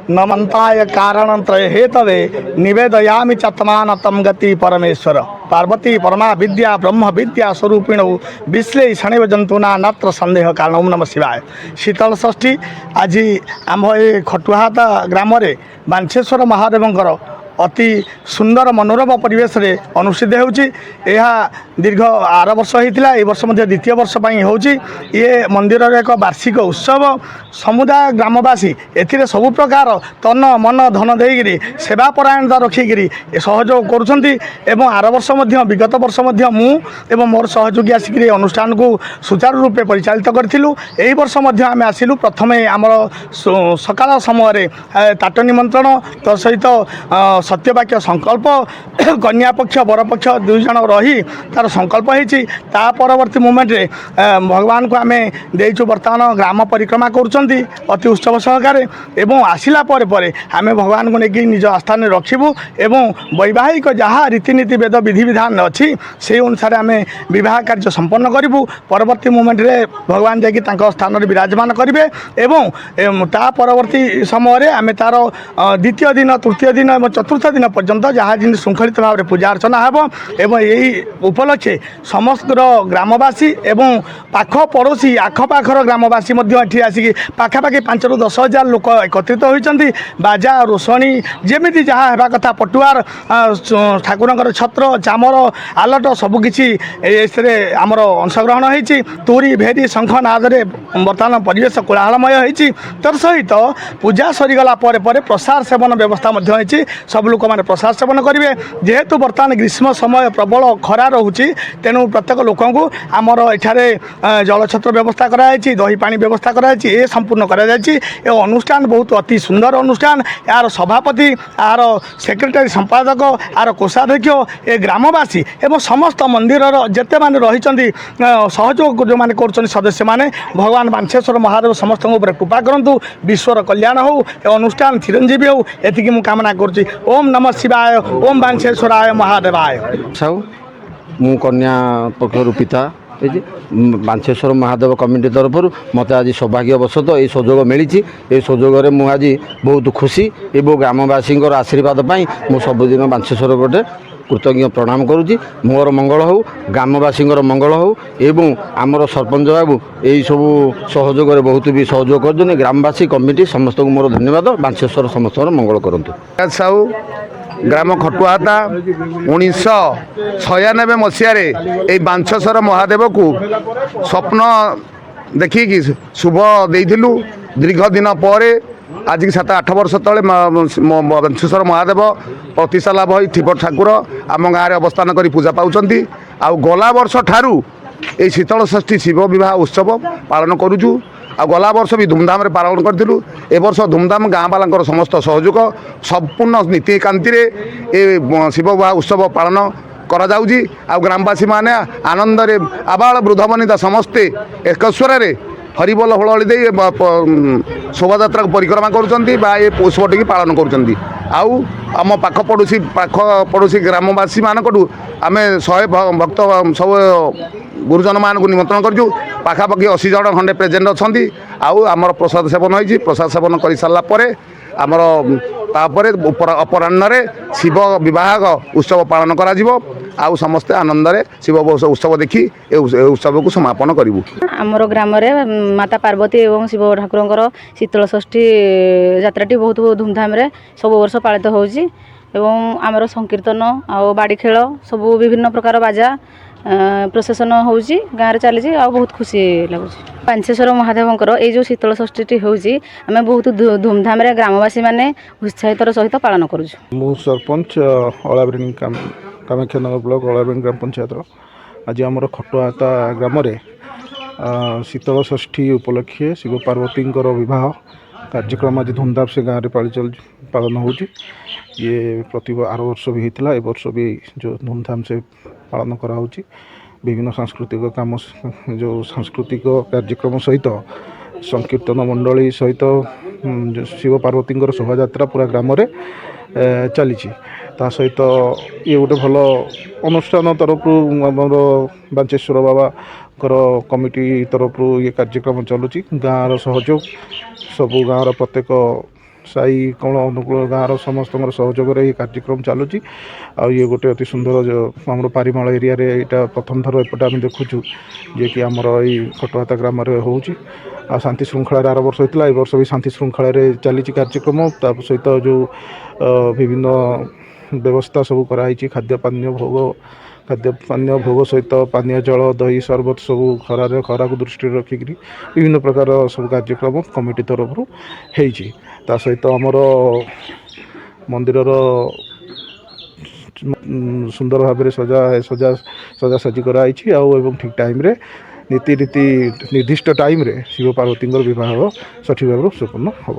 नमन्ताय कारणत्रय Hathaway निवेदयामि चत्मानतं गति परमेश्वर पार्वती परमा विद्या ब्रह्म विद्या स्वरूपिण विश्लेषण जंतुना नत्र संदेह कारण ओम नमः शिवाय। शीतल षष्ठी आज आम ये खटुहाता ग्राम बांछेश्वर महादेवंकर अति सुंदर मनोरम परिवेश रे अनुष्ठित होउची। दीर्घ 8 वर्ष होता ए वर्ष मध्य द्वितीय वर्ष होउची। ये मंदिर एक वार्षिक उत्सव समुदाय ग्रामवासी एथिरे सबु प्रकार तन मन धन देगिरी सेवा परायणता रखिकी सहयोग करुछंती एवं आर वर्ष मध्य विगत वर्ष मध्य मु एवं मोर सहयोगी आसिक अनुष्ठान को सुचारू रूपे परिचालित करूँ। यही वर्ष मध्य आम आसिलु प्रथमे आमर सकाल समय ताट निमंत्रण तो सहित सत्यवाक्य संकल्प कन्या पक्ष बर पक्ष दुई जन रही तार संकल्प होती। परवर्ती मोमेंट रे भगवान को आम देचु बर्तमान ग्राम परिक्रमा करुँच अति उत्सव सहकारे एवं आसिला परे आम भगवान को लेकिन निज आस्थान रखिबू एवं वैवाहिक जहाँ रीतिनीति वेद विधि विधान अच्छी से अनुसार आम विवाह कार्य संपन्न करूँ। परवर्ती मोमेंट रे भगवान जाकि स्थान विराजमान करेंगे एवं ता परवर्ती समय आम तार द्वितीय दिन तृतीय दिन और चतुर्थ दिन पर्यंत जहाँ जिन श्रृंखलित भाव में पूजा अर्चना हेब एवं यही उपलक्षे समस्त ग्रामवासी एवं पाख पड़ोशी आखपाखर ग्रामवासी आसिक पाखापाखि 5 ରୁ 10 हजार लोक एकत्रित होती। बाजा रोषणी जमी जहाँ हेबा कथा पटुआर ठाकुर छत्र चामर आलट सबकि आमर अंशग्रहण होती। तुरी भेरी शंख नादरे बर्तमान परिवेश कोलाहलमय होती। तर सहित पूजा सरीगला प्रसाद सेवन व्यवस्था होती। सब लोक मैंने प्रसाद सेवन करेंगे जेहेतु बर्तमान ग्रीष्म समय प्रबल खरा रोचे तेणु प्रत्येक लोक आमर एठारे जलछत्र व्यवस्था कराई दही पानी व्यवस्था कराई संपूर्ण कराई। अनुष्ठान बहुत अति सुंदर अनुष्ठान। यार सभापति यार सेक्रेटरी संपादक यार कोषाध्यक्ष ए ग्रामवासी एवं समस्त मंदिर जेते माने रही सहयोग जो मैंने कर सदस्य मैंने भगवान बांछेश्वर महादेव समस्त कृपा करूँ। विश्वर कल्याण हो अनुष्ठान चिरंजीवी हो एति मु कामना करुँच। ओम नमः शिवाय ओम बांछेश्वराय महादेवाय। साहू मु कन्या पक्षर पिता बांछेश्वर महादेव कमिटी तरफ मत आज सौभाग्यवशत ये सुजोग मिली। ये सुजोग आज बहुत खुशी और ग्रामवासी आशीर्वाद मु सबुदिन बांछेश्वर गोटे कृतज्ञ प्रणाम करुँची। मोर मंगल हो ग्रामवासी मंगल हो एवं आमर सरपंच बाबू यही सब सहयोग बहुत भी सहयोग कर ग्रामवासी कमिटी समस्त को मोर धन्यवाद। बांछेश्वर समस्त मंगल करंतु। साहू ग्राम खटुआता 1996 मसीह बांछेश्वर महादेव को स्वप्न देखिकी शुभ देइथिलु। दीर्घ दिन पर आज की 7-8 वर्ष तले बांछेश्वर महादेव प्रतिष्ठा लाभ हो थिब ठाकुर आम गाँव अवस्थान कर पूजा पाउछंती। आ गला वर्ष ठारू ये शीतल षष्ठी शिव विवाह उत्सव पालन करुचु। आ गला वर्ष भी धूमधाम रे पालन करूँ। ए वर्ष धूमधाम गाँ वाला समस्त सहयोग संपूर्ण नीतिकांति ए शिव विवाह उत्सव पालन करा जाउजी। आ ग्रामवासी माने आनंद रे आबाल वृद्ध वनिता समस्ते एक स्वर रे हरिबोल हलहली दे शोभा यात्रा परिक्रमा करुँच ये उत्सवटी पालन करुँच। आउ आम पाख पड़ोशी ग्रामवासी मानकटू आम 100 भक्त सब गुरुजन मान को निमंत्रण करूँ। पाखापाखि 80 जन खंडे प्रेजेंट अच्छा। आमर प्रसाद सेवन होती। प्रसाद सेवन कर सारापर आमर अपराह्न शिव विवाह उत्सव पालन करा आउ समस्ते आनंद शिव उत्सव देखी उत्सव को समापन करूँ। आमर ग्राम माता पार्वती एवं शिव ठाकुर शीतल षष्ठी यात्राटी बहुत धूमधाम सब वर्ष पालित होउची एवं आमर संकीर्तन आ बाड़ी खेल सब विभिन्न प्रकार बाजा प्रोसेसन होउची गाँव रे चली बहुत खुशी लगुच। बांछेश्वर महादेवंकर ये जो शीतल षष्ठी होउची आमे बहुत धूमधाम ग्रामवासी माने उत्साहितर सहित पालन करूँ। मु सरपंच अलाब्रिंग कामाख्यानगर ब्लॉक अलाब्रिंग ग्राम पंचायत आज आमर खटुआता ग्राम शीतल षष्ठी उपलक्षे शिव पार्वती विवाह कार्यक्रम आज धूमधाम से गाँव में पालन हो। ये प्रति 8 वर्ष भी होता ए वर्ष भी जो धूमधाम से पालन करा विभिन्न सांस्कृतिक काम जो सांस्कृतिक कार्यक्रम सहित संकीर्तन मंडली सहित शिव पार्वती शोभा यात्रा पूरा ग्राम चली। सहित ये गोटे भल अनुष्ठान तरफ आमर बांछेश्वर बाबा कमिटी तरफ ये कार्यक्रम चलुची। गाँव सहयोग सबू गाँव प्रत्येक ସାଇ କୋଣ ଅନୁକୂଳ ଗାଁର ସମସ୍ତଙ୍କର ସହଯୋଗରେ ଏହି କାର୍ଯ୍ୟକ୍ରମ ଚାଲୁଛି। ଆଉ ଇଏ ଗୋଟେ ଅତି ସୁନ୍ଦର ଆମର ପାରିମାଳ ଏରିଆରେ ଏଇଟା ପ୍ରଥମ ଥର ଏପଟେ ଆମେ ଦେଖୁଛୁ ଯିଏକି ଆମର ଏଇ ଖଟହାତା ଗ୍ରାମରେ ହେଉଛି। ଆଉ ଶାନ୍ତି ଶୃଙ୍ଖଳାରେ ଆର ବର୍ଷ ହେଇଥିଲା, ଏ ବର୍ଷ ବି ଶାନ୍ତି ଶୃଙ୍ଖଳାରେ ଚାଲିଛି କାର୍ଯ୍ୟକ୍ରମ। ତା ସହିତ ଯେଉଁ ବିଭିନ୍ନ ବ୍ୟବସ୍ଥା ସବୁ କରାହେଇଛି, ଖାଦ୍ୟ ଭୋଗ ସହିତ ପାନୀୟ ଜଳ, ଦହି, ସରବତ ସବୁ ଖରାକୁ ଦୃଷ୍ଟିରେ ରଖିକିରି ବିଭିନ୍ନ ପ୍ରକାର ସବୁ କାର୍ଯ୍ୟକ୍ରମ କମିଟି ତରଫରୁ ହେଇଛି। ତା ସହିତ ଆମର ମନ୍ଦିରର ସୁନ୍ଦର ଭାବରେ ସଜାସଜି କରାଯାଇଛି। ଆଉ ଏବଂ ଠିକ୍ ଟାଇମ୍ରେ ନିର୍ଦ୍ଦିଷ୍ଟ ଟାଇମ୍ରେ ଶିବ ପାର୍ବତୀଙ୍କର ବିବାହ ସଠିକ୍ ଭାବରେ ସମ୍ପୂର୍ଣ୍ଣ ହେବ।